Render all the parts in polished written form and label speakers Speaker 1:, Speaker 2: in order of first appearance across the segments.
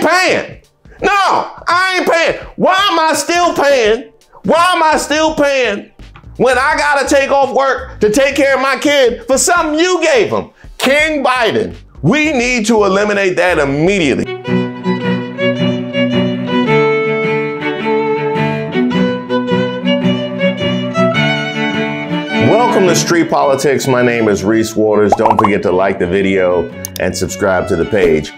Speaker 1: ain't paying. No, I ain't paying. Why am I still paying? Why am I still paying when I gotta take off work to take care of my kid for something you gave him? King Biden, we need to eliminate that immediately. Welcome to Street Politics. My name is Reese Waters. Don't forget to like the video and subscribe to the page.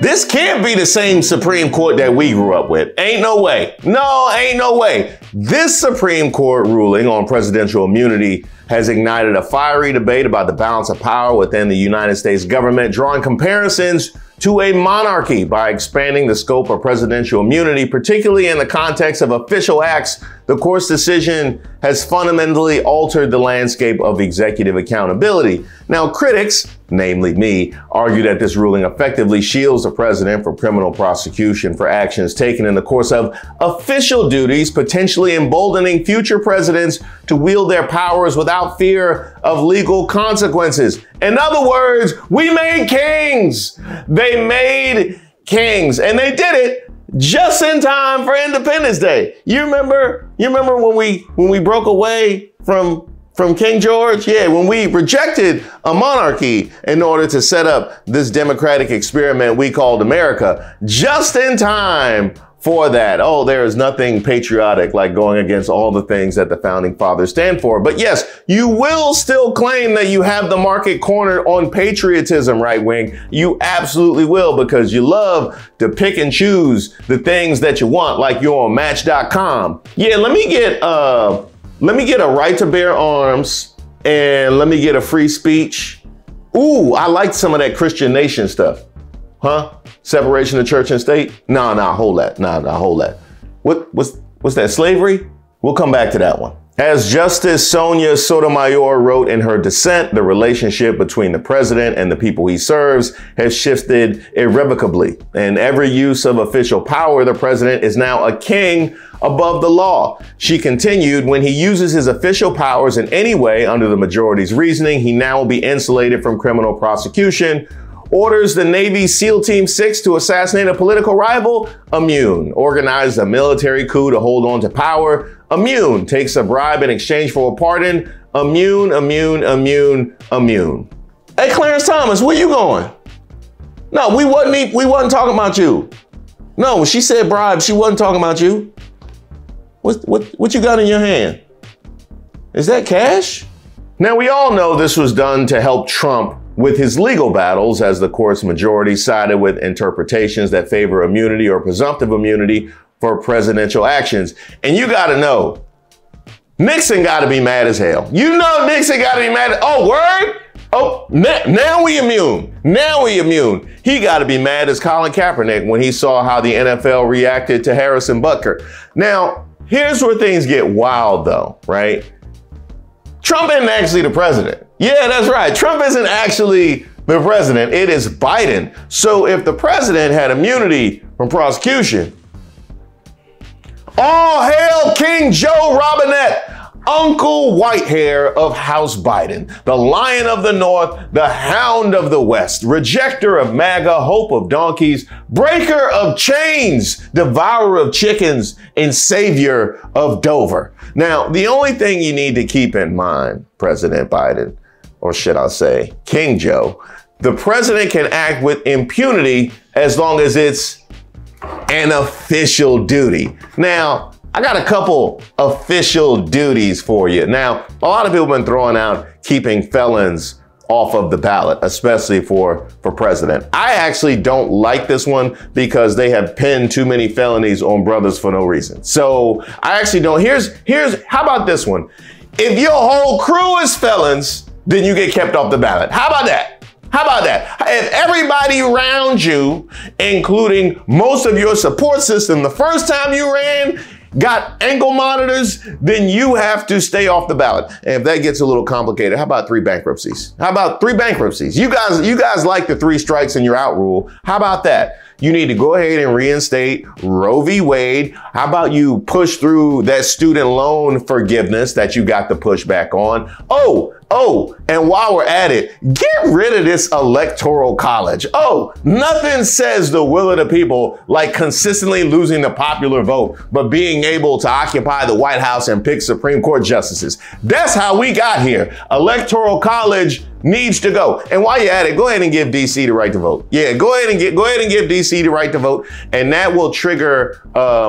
Speaker 1: This can't be the same Supreme Court that we grew up with. Ain't no way. No, ain't no way. This Supreme Court ruling on presidential immunity has ignited a fiery debate about the balance of power within the United States government, drawing comparisons to a monarchy by expanding the scope of presidential immunity, particularly in the context of official acts. The court's decision has fundamentally altered the landscape of executive accountability. Now, critics, namely me, argue that this ruling effectively shields the president from criminal prosecution for actions taken in the course of official duties, potentially emboldening future presidents to wield their powers without fear of legal consequences. In other words, we made kings. They made kings, and they did it just in time for Independence Day. You remember when we broke away from King George? Yeah, when we rejected a monarchy in order to set up this democratic experiment we called America, just in time for that. Oh, there is nothing patriotic like going against all the things that the founding fathers stand for. But yes, you will still claim that you have the market cornered on patriotism, right wing. You absolutely will, because you love to pick and choose the things that you want, like you're on Match.com. Yeah, let me get a right to bear arms, and let me get a free speech. Ooh, I like some of that Christian nation stuff. Huh? Separation of church and state? Nah, hold that. Hold that. What's that, slavery? We'll come back to that one. As Justice Sonia Sotomayor wrote in her dissent, the relationship between the president and the people he serves has shifted irrevocably. In every use of official power, the president is now a king above the law. She continued, when he uses his official powers in any way under the majority's reasoning, he now will be insulated from criminal prosecution. Orders the Navy SEAL Team 6 to assassinate a political rival? Immune. Organizes a military coup to hold on to power? Immune. Takes a bribe in exchange for a pardon? Immune, immune, immune, immune. Hey, Clarence Thomas, where you going? No, we wasn't talking about you. No, when she said bribe, she wasn't talking about you. What you got in your hand? Is that cash? Now, we all know this was done to help Trump with his legal battles, as the court's majority sided with interpretations that favor immunity or presumptive immunity for presidential actions. And you gotta know, Nixon gotta be mad as hell. You know Nixon gotta be mad. Oh, word? Oh, now we immune. Now we immune. He gotta be mad as Colin Kaepernick when he saw how the NFL reacted to Harrison Butker. Now, here's where things get wild though, right? Trump isn't actually the president. Yeah, that's right. Trump isn't actually the president. It is Biden. So if the president had immunity from prosecution, all hail King Joe Robinette, Uncle Whitehair of House Biden, the Lion of the North, the Hound of the West, rejecter of MAGA, hope of donkeys, breaker of chains, devourer of chickens, and savior of Dover. Now, the only thing you need to keep in mind, President Biden, or should I say, King Joe, the president can act with impunity as long as it's an official duty. Now, I got a couple official duties for you. Now, a lot of people have been throwing out keeping felons off of the ballot, especially for president. I actually don't like this one because they have pinned too many felonies on brothers for no reason. So I actually don't. How about this one? If your whole crew is felons, then you get kept off the ballot. How about that? How about that? If everybody around you, including most of your support system, the first time you ran, got ankle monitors, then you have to stay off the ballot. And if that gets a little complicated, how about 3 bankruptcies? How about 3 bankruptcies? You guys like the 3 strikes and you're out rule. How about that? You need to go ahead and reinstate Roe v. Wade. How about you push through that student loan forgiveness that you got to push back on? Oh, Oh, and while we're at it, get rid of this electoral college. Oh, nothing says the will of the people like consistently losing the popular vote, but being able to occupy the White House and pick Supreme Court justices. That's how we got here. Electoral college needs to go. And while you're at it, go ahead and give DC the right to vote. Yeah, go ahead and give DC the right to vote, and that will trigger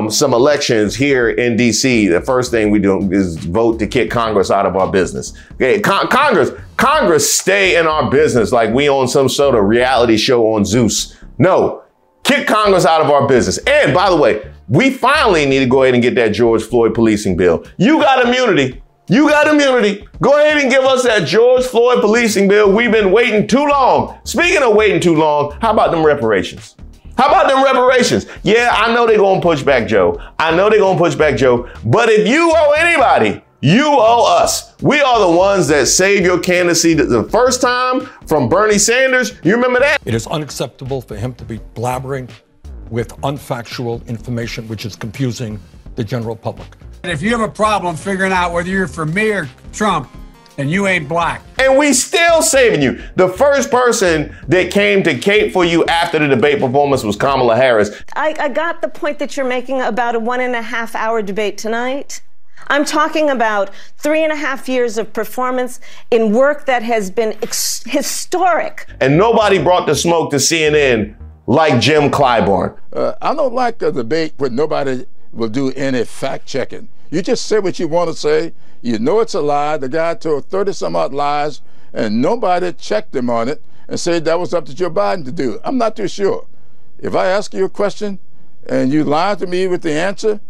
Speaker 1: some elections here in DC. The first thing we do is vote to kick Congress out of our business. Okay, Congress stay in our business like we own some sort of reality show on Zeus. No, kick Congress out of our business. And by the way, we finally need to go ahead and get that George Floyd policing bill. You got immunity. You got immunity. Go ahead and give us that George Floyd policing bill. We've been waiting too long. Speaking of waiting too long, how about them reparations? How about them reparations? Yeah, I know they're going to push back Joe. I know they're going to push back Joe. But if you owe anybody, you owe us. We are the ones that saved your candidacy the first time from Bernie Sanders. You remember that?
Speaker 2: It is unacceptable for him to be blabbering with unfactual information, which is confusing the general public.
Speaker 3: If you have a problem figuring out whether you're for me or Trump, and you ain't black.
Speaker 1: And we still saving you. The first person that came to cape for you after the debate performance was Kamala Harris.
Speaker 4: I got the point that you're making about a 1.5 hour debate tonight. I'm talking about 3.5 years of performance in work that has been historic.
Speaker 1: And nobody brought the smoke to CNN like Jim Clyburn.
Speaker 5: I don't like a debate where nobody will do any fact checking. You just say what you want to say. You know it's a lie. The guy told 30-some-odd lies, and nobody checked him on it and said that was up to Joe Biden to do. I'm not too sure. If I ask you a question and you lie to me with the answer,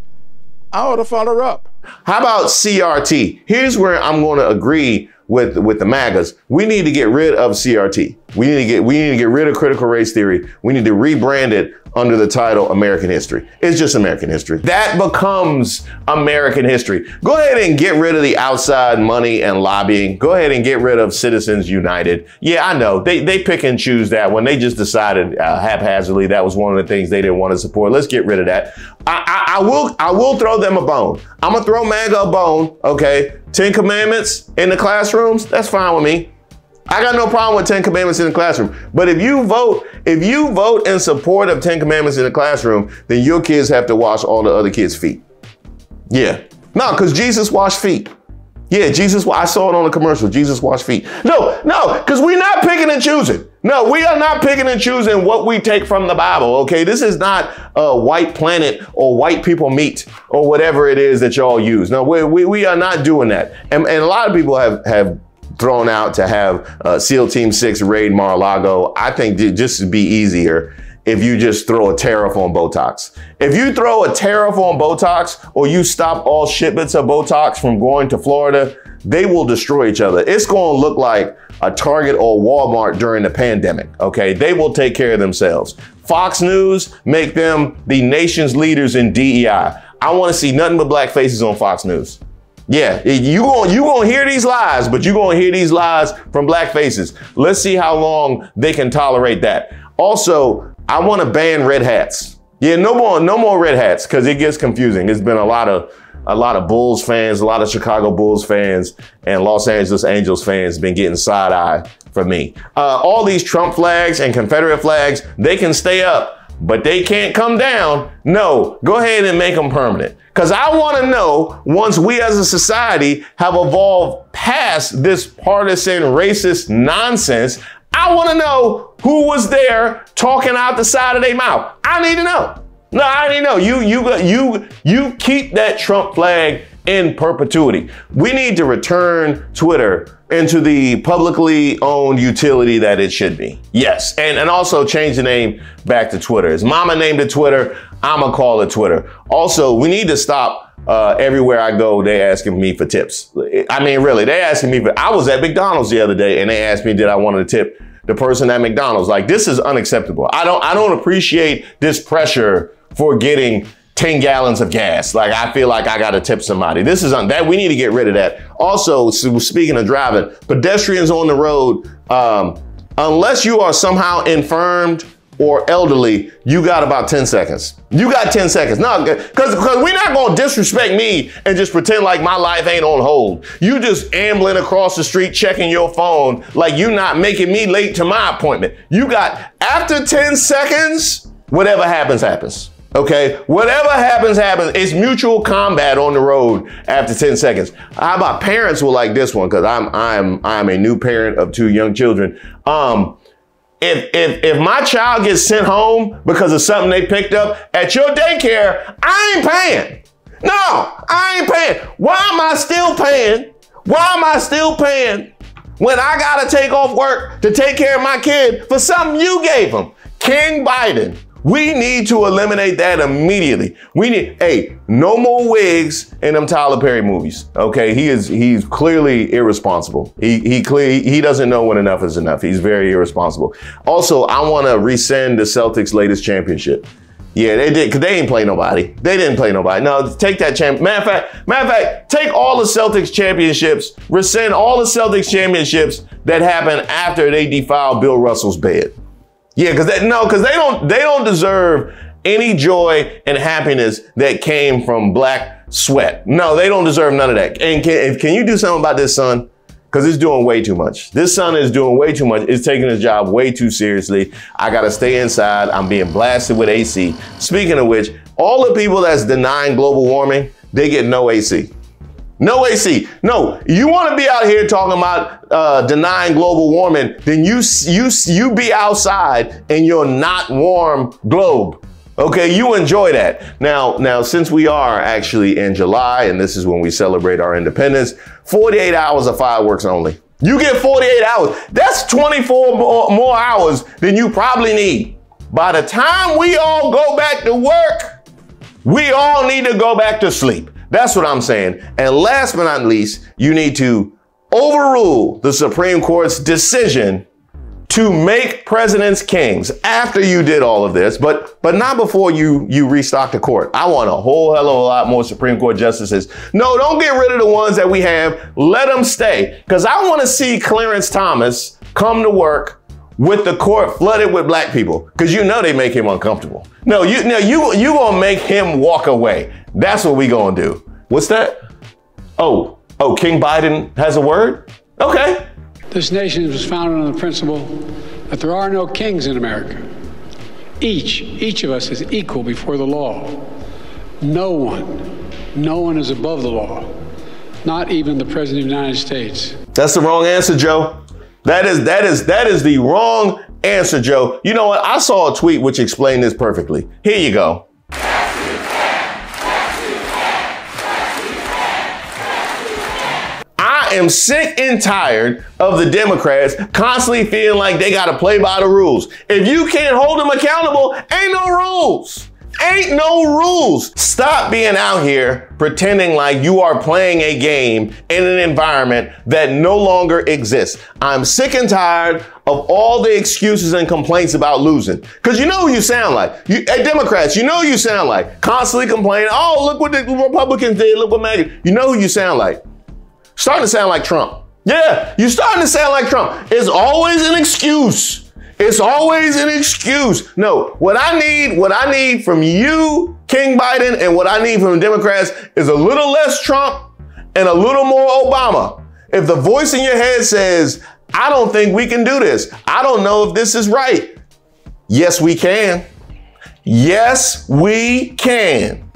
Speaker 5: I ought to follow up.
Speaker 1: How about CRT? Here's where I'm going to agree with the MAGAs. We need to get rid of CRT. We need to get rid of critical race theory. We need to rebrand it under the title American History. It's just American History. That becomes American history. Go ahead and get rid of the outside money and lobbying. Go ahead and get rid of Citizens United. Yeah, I know they pick and choose that when they just decided haphazardly that was one of the things they didn't want to support. Let's get rid of that. I will throw them a bone. I'm gonna throw MAGA a bone. Okay, 10 Commandments in the classrooms. That's fine with me. I got no problem with 10 Commandments in the classroom. But if you vote in support of 10 Commandments in the classroom, then your kids have to wash all the other kids' feet. Yeah. No, because Jesus washed feet. Yeah, I saw it on the commercial. Jesus washed feet. No, because we're not picking and choosing. No, we are not picking and choosing what we take from the Bible, okay? This is not a white planet or white people meat or whatever it is that y'all use. No, we are not doing that. And a lot of people have thrown out to have SEAL Team 6 raid Mar-a-Lago. I think just to be easier if you just throw a tariff on Botox. If you throw a tariff on Botox or you stop all shipments of Botox from going to Florida, they will destroy each other. It's going to look like a Target or Walmart during the pandemic, okay? They will take care of themselves. Fox News, make them the nation's leaders in DEI. I want to see nothing but black faces on Fox News. Yeah, you gonna hear these lies, but you're gonna hear these lies from black faces. Let's see how long they can tolerate that. Also, I want to ban red hats. Yeah, no more red hats because it gets confusing. There's been a lot of Bulls fans, a lot of Chicago Bulls fans, and Los Angeles Angels fans been getting side eye from me. All these Trump flags and Confederate flags, they can stay up, but they can't come down. No, go ahead and make them permanent. Because I want to know, once we as a society have evolved past this partisan racist nonsense, I want to know who was there talking out the side of their mouth. I need to know. No, I need to know. You keep that Trump flag in perpetuity. We need to return Twitter into the publicly owned utility that it should be. Yes, and also change the name back to Twitter. As Mama named it Twitter, I'ma call it Twitter. Also, we need to stop everywhere I go, they asking me for tips. I mean, really, they asking me for, I was at McDonald's the other day and they asked me, did I want to tip the person at McDonald's? Like, this is unacceptable. I don't appreciate this pressure for getting 10 gallons of gas. Like, I feel like I got to tip somebody. This is that we need to get rid of that. Also, speaking of driving, pedestrians on the road, unless you are somehow infirmed or elderly, you got about 10 seconds. You got 10 seconds. No, because we're not going to disrespect me and just pretend like my life ain't on hold. You just ambling across the street, checking your phone like you not making me late to my appointment. You got, after 10 seconds, whatever happens, happens. Okay, whatever happens, happens. It's mutual combat on the road after 10 seconds. How about parents will like this one? Because I'm a new parent of 2 young children. If my child gets sent home because of something they picked up at your daycare, I ain't paying. No, I ain't paying. Why am I still paying? Why am I still paying when I gotta take off work to take care of my kid for something you gave him? King Biden. We need to eliminate that immediately. We need, hey, no more wigs in them Tyler Perry movies. Okay, he's clearly irresponsible. He doesn't know when enough is enough. He's very irresponsible. Also, I want to rescind the Celtics' latest championship. Yeah, they did, because they didn't play nobody. They didn't play nobody. No, take that matter of fact, take all the Celtics championships, rescind all the Celtics championships that happened after they defiled Bill Russell's bed. Yeah, because they don't deserve any joy and happiness that came from black sweat. No, they don't deserve none of that. And can you do something about this son? Because it's doing way too much. This son is doing way too much. It's taking his job way too seriously. I gotta stay inside. I'm being blasted with AC. Speaking of which, all the people that's denying global warming, they get no AC. No AC. No, you want to be out here talking about denying global warming, then you be outside in your not warm globe. Okay, you enjoy that. Now, since we are actually in July, and this is when we celebrate our independence, 48 hours of fireworks only. You get 48 hours. That's 24 more hours than you probably need. By the time we all go back to work, we all need to go back to sleep. That's what I'm saying. And last but not least, you need to overrule the Supreme Court's decision to make presidents kings after you did all of this, but not before you restock the court. I want a whole hell of a lot more Supreme Court justices. No, don't get rid of the ones that we have. Let them stay. Because I want to see Clarence Thomas come to work with the court flooded with black people. Because you know they make him uncomfortable. No, you gonna make him walk away. That's what we gonna do. What's that? Oh, King Biden has a word? Okay.
Speaker 6: This nation was founded on the principle that there are no kings in America. Each of us is equal before the law. No one is above the law. Not even the President of the United States.
Speaker 1: That's the wrong answer, Joe. That is the wrong answer, Joe. You know what? I saw a tweet which explained this perfectly. Here you go. I am sick and tired of the Democrats constantly feeling like they got to play by the rules. If you can't hold them accountable, ain't no rules. Ain't no rules. Stop being out here pretending like you are playing a game in an environment that no longer exists. I'm sick and tired of all the excuses and complaints about losing. Because you know who you sound like. Democrats, you know who you sound like. Constantly complaining, oh, look what the Republicans did, look what MAGA. You know who you sound like. Starting to sound like Trump. Yeah, you're starting to sound like Trump. It's always an excuse. It's always an excuse. No, what I need from you, King Biden, and what I need from the Democrats is a little less Trump and a little more Obama. If the voice in your head says, I don't think we can do this. I don't know if this is right. Yes, we can. Yes, we can.